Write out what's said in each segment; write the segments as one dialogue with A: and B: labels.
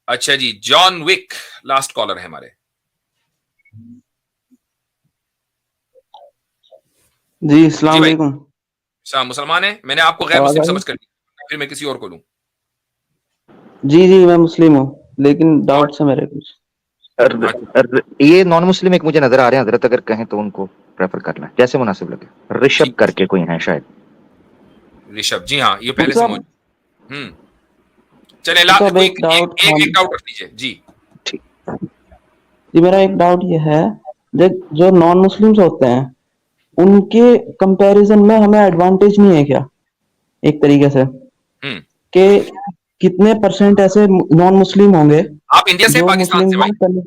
A: اچھا جی، جان وک last collar ہے ہمارے.
B: جی السلام
A: جی بھائی،
B: علیکم.
A: مسلمان ہیں؟ میں نے آپ کو غیر مسلم سمجھ کر دیا، پھر میں کسی اور کو لوں.
B: جی جی میں مسلم ہوں، لیکن ڈاؤٹس ہیں میرے کچھ.
C: یہ نان مسلم ایک مجھے نظر آ رہے ہیں حضرت، اگر کہیں تو ان کو پریفر کرنا جیسے مناسب لگے. رشب کر کے کوئی ہیں شاید.
A: رشب، جی ہاں، یہ پہلے سے موجود. چلے
B: صاحب
A: کوئی
B: ایک ڈاؤٹ
A: ایک ڈاؤٹ رکھ لیجیے. جی
B: جی میرا ایک ڈاؤٹ یہ ہے، جو نان مسلمس ہوتے ہیں ان کے کمپیریزن میں ہمیں ایڈوانٹیج نہیں ہے کیا ایک طریقے سے، کہ کتنے پرسنٹ ایسے نان مسلم ہوں گے
A: آپ انڈیا سے
B: جو
A: پاکستان سے؟
B: مسلم
A: بھائی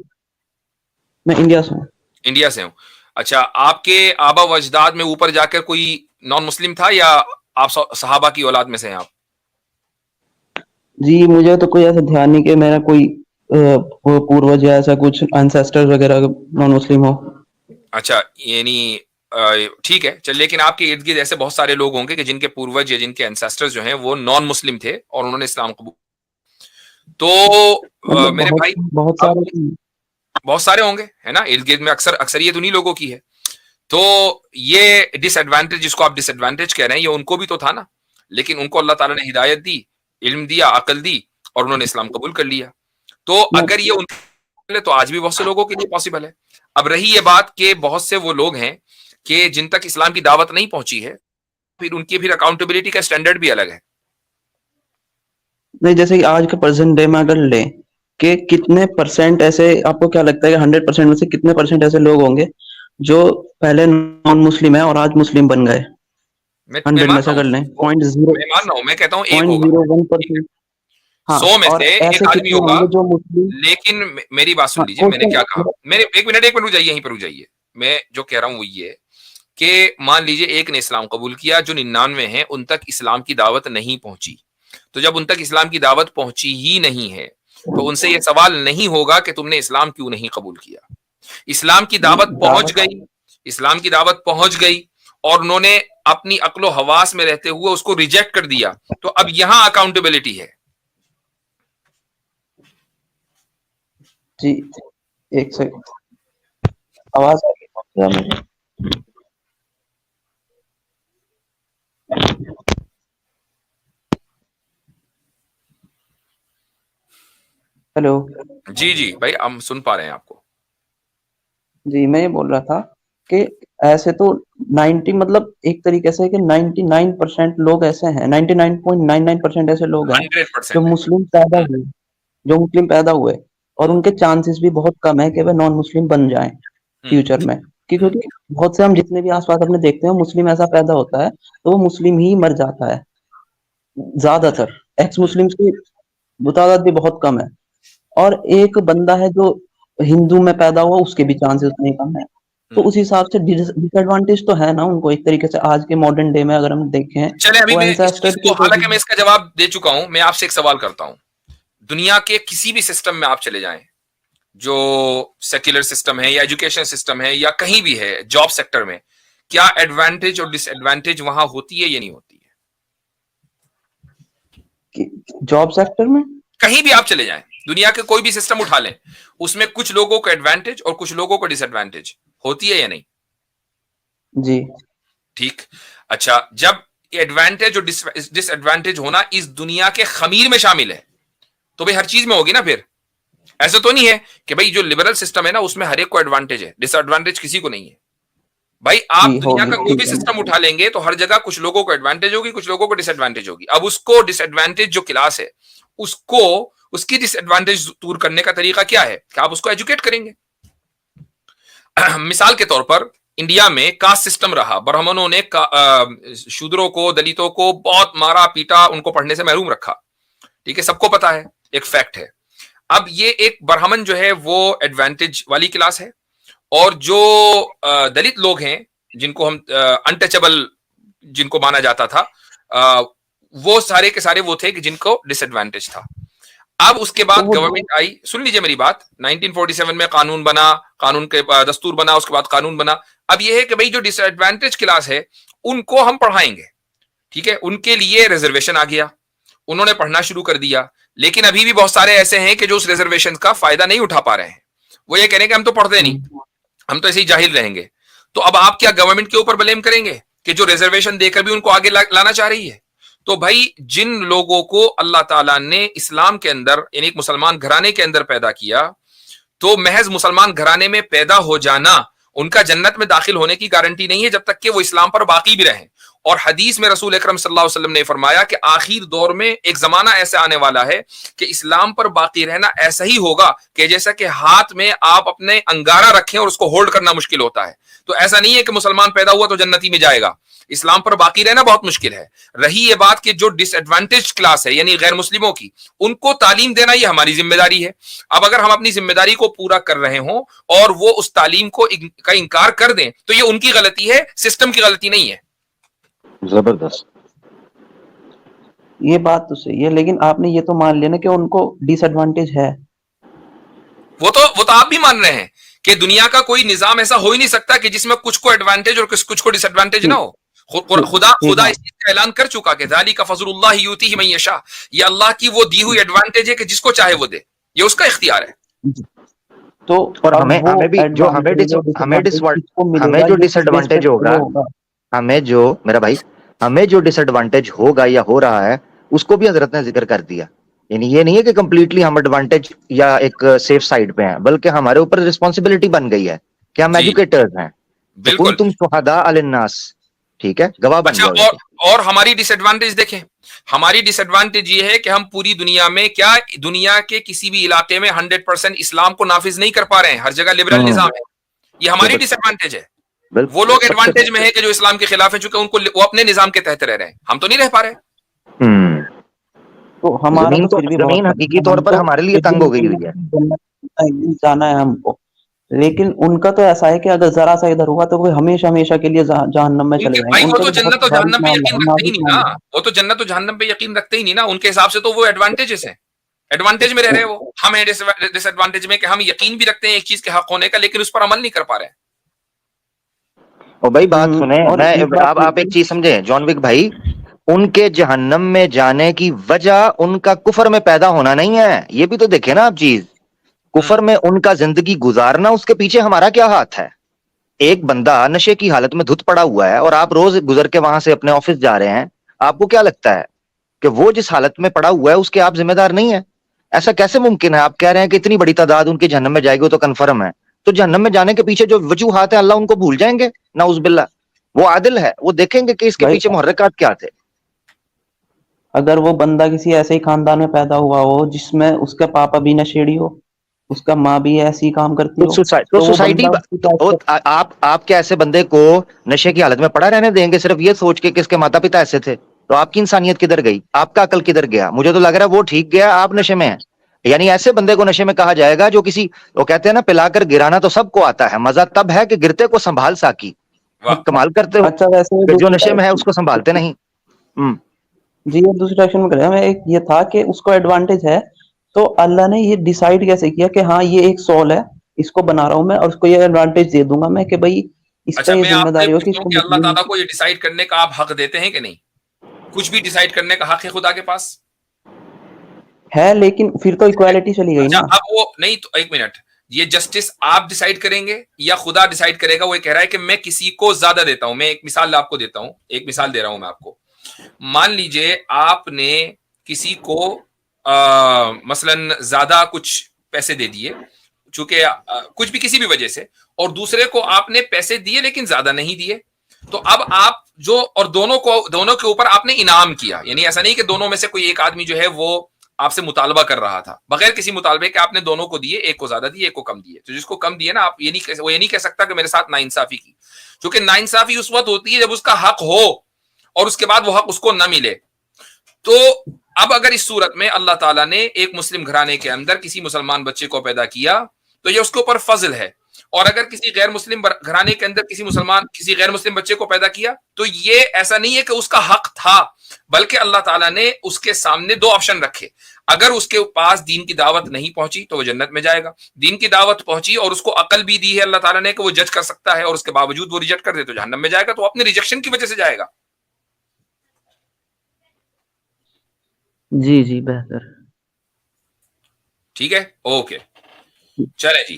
B: میں انڈیا سے ہوں.
A: انڈیا سے ہوں. اچھا، آپ کے آبا و اجداد میں اوپر جا کر کوئی نان مسلم تھا یا آپ صحابہ کی اولاد میں سے ہیں آپ؟
B: جی مجھے تو کوئی ایسا دھیان نہیں کہ میرا کوئی پوروج یا ایسا کچھ انسیسٹر وغیرہ نان مسلم ہو.
A: اچھا، یعنی ٹھیک ہے. چل، لیکن آپ کے ارد گرد ایسے بہت سارے لوگ ہوں گے کہ جن کے پوروج یا جن کے انسیسٹر جو ہیں وہ نان مسلم تھے اور انہوں نے اسلام قبول. تو
B: مطلب
A: میرے بھائی
B: بہت
A: اب
B: سارے
A: بہت سارے ہوں گے، ہے نا، ارد گرد میں اکثریت انہیں لوگوں کی ہے. تو یہ ڈس ایڈوانٹیج جس کو آپ ڈس ایڈوانٹیج کہہ رہے ہیں، یہ ان کو بھی تو تھا نا، لیکن ان کو اللہ تعالیٰ نے ہدایت دی، علم دیا، عقل دی، اور انہوں نے اسلام قبول کر لیا. تو اگر یہ ان تو آج بھی بہت سے لوگوں کے لیے پاسبل ہے. اب رہی یہ بات کہ بہت سے وہ لوگ ہیں کہ جن تک اسلام کی دعوت نہیں پہنچی ہے، پھر ان کی اکاؤنٹیبلٹی کا اسٹینڈرڈ بھی الگ ہے.
B: نہیں، جیسے کہ آج کے پرزینٹ ڈے میں اگر لیں کہ کتنے پرسینٹ ایسے، آپ کو کیا لگتا ہے کہ 100% میں سے کتنے پرسینٹ ایسے لوگ ہوں گے جو پہلے نان مسلم ہیں اور آج مسلم بن گئے؟
A: میں
B: 100 میں
A: مان
B: سے
A: رہا
B: اگر
A: ہوں،
B: لیں 0.0
A: میں مان رہا ہوں، میں کہتا ہوں ایک ہوگا.
B: 0.01%. ہاں،
A: 100 میں
B: اور
A: سے
B: ایسے
A: ایک آدمی
B: کتنے
A: ہوگا.
B: ہوں گے جو مسلم.
A: لیکن میری بات سن
B: ہاں
A: لیجیے، میں نے کیا کہا. میرے ایک منٹ رک جائیے، یہیں پر رک جائیے. میں جو کہہ رہا ہوں وہ یہ کہ مان لیجیے ایک نے اسلام قبول کیا، جو 99 ہیں ان تک اسلام کی دعوت نہیں پہنچی. تو جب ان تک اسلام کی دعوت پہنچی ہی نہیں ہے تو ان سے یہ سوال نہیں ہوگا کہ تم نے اسلام کیوں نہیں قبول کیا. اسلام کی دعوت پہنچ گئی، اسلام کی دعوت پہنچ گئی اور انہوں نے اپنی عقل و حواس میں رہتے ہوئے اس کو ریجیکٹ کر دیا، تو اب یہاں اکاؤنٹیبلٹی ہے.
B: جی ایک سیکنڈ، آواز آ رہی ہے؟ ہیلو.
A: جی جی بھائی، ہم سن پا رہے ہیں آپ کو.
B: جی میں یہ بول رہا تھا کہ ایسے تو 90 مطلب ایک طریقے سے کہ 99% لوگ ایسے ہیں، 99.99% ایسے لوگ ہیں
A: 100%
B: جو
A: ہے.
B: مسلم پیدا ہوئے اور ان کے چانسز بھی بہت کم ہے کہ وہ نان مسلم بن جائیں فیوچر میں. کیونکہ بہت سے ہم جتنے بھی آس پاس اپنے دیکھتے ہیں مسلم ایسا پیدا ہوتا ہے تو وہ مسلم ہی مر جاتا ہے زیادہ تر. ایکس مسلم کی تعداد بھی بہت کم ہے، اور ایک بندہ ہے جو ہندو میں پیدا ہوا اس کے بھی چانسز نہیں کم ہے. تو اس حساب سے ڈس ایڈوانٹیج تو ہے نا ان کو ایک طریقے سے آج کے ماڈرن ڈے میں اگر ہم دیکھیں.
A: چلے، ابھی
B: وہ
A: میں اس
B: اینسیسٹر
A: چیز کو، حالانکہ میں اس کا جواب دے چکا ہوں، میں آپ سے ایک سوال کرتا ہوں. دنیا کے کسی بھی سسٹم میں آپ چلے جائیں، جو سیکولر سسٹم ہے یا ایجوکیشن سسٹم ہے یا کہیں بھی ہے، جاب سیکٹر میں، کیا ایڈوانٹیج اور ڈس ایڈوانٹیج وہاں ہوتی ہے یا نہیں ہوتی ہے؟
B: جاب سیکٹر میں
A: کہیں بھی آپ چلے جائیں، دنیا کے کوئی بھی سسٹم اٹھا لیں، اس میں کچھ لوگوں کو ایڈوانٹیج اور کچھ لوگوں کو ڈس ایڈوانٹیج ہوتی ہے یا نہیں؟
B: جی
A: ٹھیک. اچھا، جب ایڈوانٹیج اور ڈس ایڈوانٹیج ہونا اس دنیا کے خمیر میں شامل ہے تو بھائی ہر چیز میں ہوگی نا. پھر ایسا تو نہیں ہے کہ بھائی جو لبرل سسٹم ہے نا اس میں ہر ایک کو ایڈوانٹیج ہے، ڈس ایڈوانٹیج کسی کو نہیں ہے. بھائی آپ
B: جی
A: دنیا
B: ہوگی،
A: کا کوئی بھی
B: ٹھیک ہے.
A: سسٹم اٹھا لیں گے تو ہر جگہ کچھ لوگوں کو ایڈوانٹیج ہوگی، کچھ لوگوں کو ڈس ایڈوانٹیج ہوگی. اب اس کو ڈس ایڈوانٹیج جو کلاس ہے اس کو اس کی ڈس ایڈوانٹیج دور کرنے کا طریقہ کیا ہے کہ آپ اس کو ایجوکیٹ کریں گے. مثال کے طور پر انڈیا میں کاسٹ سسٹم رہا، برہمنوں نے شودروں کو، دلتوں کو بہت مارا پیٹا، ان کو پڑھنے سے محروم رکھا. ٹھیک ہے، سب کو پتا ہے، ایک فیکٹ ہے. اب یہ ایک برہمن جو ہے وہ ایڈوانٹیج والی کلاس ہے، اور جو دلت لوگ ہیں جن کو ہم انٹچبل جن کو مانا جاتا تھا، وہ سارے کے سارے وہ تھے کہ جن کو ڈس ایڈوانٹیج تھا. اب اس کے بعد گورنمنٹ آئی، سن لیجئے میری بات، 1947 میں قانون بنا، قانون کے دستور بنا، اس کے بعد قانون بنا. اب یہ ہے کہ بھئی جو ڈس ایڈوانٹیج کلاس ہے ان کو ہم پڑھائیں گے. ٹھیک ہے، ان کے لیے ریزرویشن آ گیا، انہوں نے پڑھنا شروع کر دیا. لیکن ابھی بھی بہت سارے ایسے ہیں کہ جو اس ریزرویشن کا فائدہ نہیں اٹھا پا رہے ہیں. وہ یہ کہہ رہے ہیں کہ ہم تو پڑھتے نہیں, ہم تو ایسے ہی جاہل رہیں گے. تو اب آپ کیا گورنمنٹ کے اوپر بلیم کریں گے کہ جو ریزرویشن دے کر بھی ان کو آگے لانا چاہ رہی ہے؟ تو بھائی جن لوگوں کو اللہ تعالیٰ نے اسلام کے اندر یعنی ایک مسلمان گھرانے کے اندر پیدا کیا, تو محض مسلمان گھرانے میں پیدا ہو جانا ان کا جنت میں داخل ہونے کی گارنٹی نہیں ہے جب تک کہ وہ اسلام پر باقی بھی رہیں. اور حدیث میں رسول اکرم صلی اللہ علیہ وسلم نے فرمایا کہ آخر دور میں ایک زمانہ ایسا آنے والا ہے کہ اسلام پر باقی رہنا ایسا ہی ہوگا کہ جیسا کہ ہاتھ میں آپ اپنے انگارہ رکھیں اور اس کو ہولڈ کرنا مشکل ہوتا ہے. تو ایسا نہیں ہے کہ مسلمان پیدا ہوا تو جنتی میں جائے گا, اسلام پر باقی رہنا بہت مشکل ہے. رہی یہ بات کہ جو ڈس ایڈوانٹیج کلاس ہے یعنی غیر مسلموں کی, ان کو تعلیم دینا یہ ہماری ذمہ داری ہے. اب اگر ہم اپنی ذمہ داری کو پورا کر رہے ہوں اور وہ اس تعلیم کا انکار کر دیں تو یہ ان کی غلطی ہے, سسٹم کی غلطی نہیں ہے.
C: زبردست.
B: یہ بات تو صحیح ہے, لیکن آپ نے یہ تو مان لیا نا کہ ان کو ڈس ایڈوانٹیج ہے.
A: وہ تو آپ بھی مان رہے ہیں کہ دنیا کا کوئی نظام ایسا ہو ہی نہیں سکتا کہ جس میں کچھ کو ایڈوانٹیج اور کچھ کو ڈس ایڈوانٹیج نہ ہو. خدا اس چیز کا اعلان کر چکا کہ ذالک فضل اللہ یؤتیہ من یشاء, یہ اللہ کی وہ دی ہوئی ایڈوانٹیج ہے کہ جس کو چاہے وہ دے, یہ اس کا اختیار ہے.
B: تو
C: اور ہمیں بھی جو ہمیں جو ڈس ایڈوانٹیج ہوگا, ہمیں جو ڈس ایڈوانٹیج ہوگا یا ہو رہا ہے اس کو بھی حضرت نے ذکر کر دیا. یعنی یہ نہیں ہے کہ کمپلیٹلی ہم ایڈوانٹیج یا ایک سیف سائڈ پہ ہیں, بلکہ ہمارے اوپر رسپانسبلٹی بن گئی ہے کہ ہم ایجوکیٹرز ہیں.
A: بالکل
C: تم شہداء علی الناس, ٹھیک ہے, گواہ بن
A: اچھا.
C: جاؤ.
A: اور ہماری ڈس ایڈوانٹیج دیکھیں, ہماری ڈس ایڈوانٹیج یہ ہے کہ ہم پوری دنیا میں کیا دنیا کے کسی بھی علاقے میں 100% اسلام کو نافذ نہیں کر پا رہے ہیں. ہر جگہ لبرل نظام ہے, یہ ہماری ڈس ایڈوانٹیج ہے. وہ لوگ ایڈوانٹیج میں ہے کہ جو اسلام کے خلاف ہے, چونکہ ان کو وہ اپنے نظام کے تحت رہ رہے ہیں, ہم تو نہیں رہ پا رہے.
B: تو ہمارا تو پھر بھی
C: زمین حقیقی طور پر ہمارے لیے تنگ ہو گئی ہوئی ہے.
B: جانا ہے ہم کو, لیکن ان کا تو ایسا ہے کہ اگر ذرا سا ادھر ہوا تو وہ ہمیشہ ہمیشہ کے لیے جہنم میں چلے جائیں گے.
A: وہ تو جنت و جہنم پہ یقین رکھتے ہی نہیں نا, وہ تو جنت و جہنم پہ یقین رکھتے ہی نہیں نا. ان کے حساب سے تو وہ ایڈوانٹیجز ہیں, ایڈوانٹیج میں رہ رہے وہ. ہم ہیں ڈس ایڈوانٹیج میں کہ ہم یقین بھی رکھتے ہیں ایک چیز کے حق ہونے کا, لیکن اس پر عمل نہیں کر پا رہے ہیں.
C: اور بھائی بات سنیں, آپ ایک چیز سمجھیں جان وک بھائی, ان کے جہنم میں جانے کی وجہ ان کا کفر میں پیدا ہونا نہیں ہے. یہ بھی تو دیکھیں نا آپ چیز, کفر میں ان کا زندگی گزارنا, اس کے پیچھے ہمارا کیا ہاتھ ہے. ایک بندہ نشے کی حالت میں دھت پڑا ہوا ہے اور آپ روز گزر کے وہاں سے اپنے آفس جا رہے ہیں, آپ کو کیا لگتا ہے کہ وہ جس حالت میں پڑا ہوا ہے اس کے آپ ذمہ دار نہیں ہے؟ ایسا کیسے ممکن ہے؟ آپ کہہ رہے ہیں کہ اتنی بڑی تعداد ان کے جہنم میں جائے گی, وہ تو کنفرم ہے. تو جہنم میں جانے کے پیچھے جو وجوہات ہیں اللہ ان کو بھول جائیں گے؟ نعوذ باللہ. وہ عادل ہے, وہ دیکھیں گے کہ اس کے پیچھے محرکات کیا تھے.
B: اگر وہ بندہ کسی ایسے ہی خاندان میں پیدا ہوا ہو جس میں اس کا پاپا بھی نشیڑی ہو, اس کا ماں بھی ایسی کام کرتی ہو,
C: تو سوسائٹی, آپ کیا ایسے بندے کو نشے کی حالت میں پڑا رہنے دیں گے صرف یہ سوچ کے کہ اس کے ماتا پتا ایسے تھے؟ تو آپ کی انسانیت کدھر گئی, آپ کا عقل کدھر گیا؟ مجھے تو لگ رہا ہے وہ ٹھیک گیا, آپ نشے میں ہیں. یعنی ایسے بندے کو نشے میں کہا جائے گا جو کسی, وہ کہتے ہیں نا پلا کر گرانا تو سب کو آتا ہے, مزہ تب ہے کہ گرتے کو سنبھال ساکی. کمال کرتے ہو.
B: اچھا ویسے
C: جو نشے میں ہے اس کو سنبھالتے نہیں.
B: جی یہ دوسری ڈائریکشن میں کریں, ایک یہ تھا کہ اس کو ایڈوانٹیج ہے, تو اللہ نے یہ ڈیسائیڈ کیسے کیا کہ ہاں یہ ایک سول ہے, اس کو بنا رہا ہوں میں اور اس کو یہ ایڈوانٹیج دے دوں گا میں کہ بھائی اس کا یہ ذمہ داری ہو کہ اس کو.
A: اللہ تعالیٰ کو یہ ڈیسائیڈ کرنے کا آپ حق دیتے ہیں کہ نہیں؟ کچھ بھی ڈیسائیڈ کرنے کا حق ہے خدا کے پاس
B: ہے, لیکن پھر تو ایکوالٹی چلی گئی نا.
A: اب وہ نہیں, تو ایک منٹ, یہ جسٹس آپ ڈیسائیڈ کریں گے یا خدا ڈیسائیڈ کرے گا؟ وہ کہہ رہا ہے کہ میں کسی کو زیادہ دیتا ہوں. میں ایک مثال آپ کو دیتا ہوں, ایک مثال دے رہا ہوں میں آپ کو. مان لیجئے آپ نے کسی کو مثلا زیادہ کچھ پیسے دے دیے, چونکہ کچھ بھی کسی بھی وجہ سے, اور دوسرے کو آپ نے پیسے دیے لیکن زیادہ نہیں دیے. تو اب آپ جو, اور دونوں کے اوپر آپ نے انعام کیا, یعنی ایسا نہیں کہ دونوں میں سے کوئی ایک آدمی جو ہے وہ آپ سے مطالبہ کر رہا تھا بغیر کسی مطالبے کہ آپ نے دونوں کو دیے, ایک کو زیادہ دیے ایک کو کم دیے. تو جس کو کم دیے نا, آپ وہ یہ نہیں کہہ سکتا کہ میرے ساتھ ناانصافی کی, کیونکہ ناانصافی اس وقت ہوتی ہے جب اس کا حق ہو اور اس کے بعد وہ حق اس کو نہ ملے. تو اب اگر اس صورت میں اللہ تعالیٰ نے ایک مسلم گھرانے کے اندر کسی مسلمان بچے کو پیدا کیا تو یہ اس کے اوپر فضل ہے, اور اگر کسی غیر مسلم گھرانے کے اندر کسی غیر مسلم بچے کو پیدا کیا تو یہ ایسا نہیں ہے کہ اس کا حق تھا, بلکہ اللہ تعالیٰ نے اس کے سامنے دو آپشن رکھے. اگر اس کے پاس دین کی دعوت نہیں پہنچی تو وہ جنت میں جائے گا, دین کی دعوت پہنچی اور اس کو عقل بھی دی ہے اللہ تعالیٰ نے کہ وہ جج کر سکتا ہے اور اس کے باوجود وہ ریجیکٹ کر دے تو جہنم میں جائے گا. تو اپنے ریجیکشن کی وجہ سے جائے گا.
B: جی بہتر.
A: ٹھیک ہے, اوکے, چلے جی.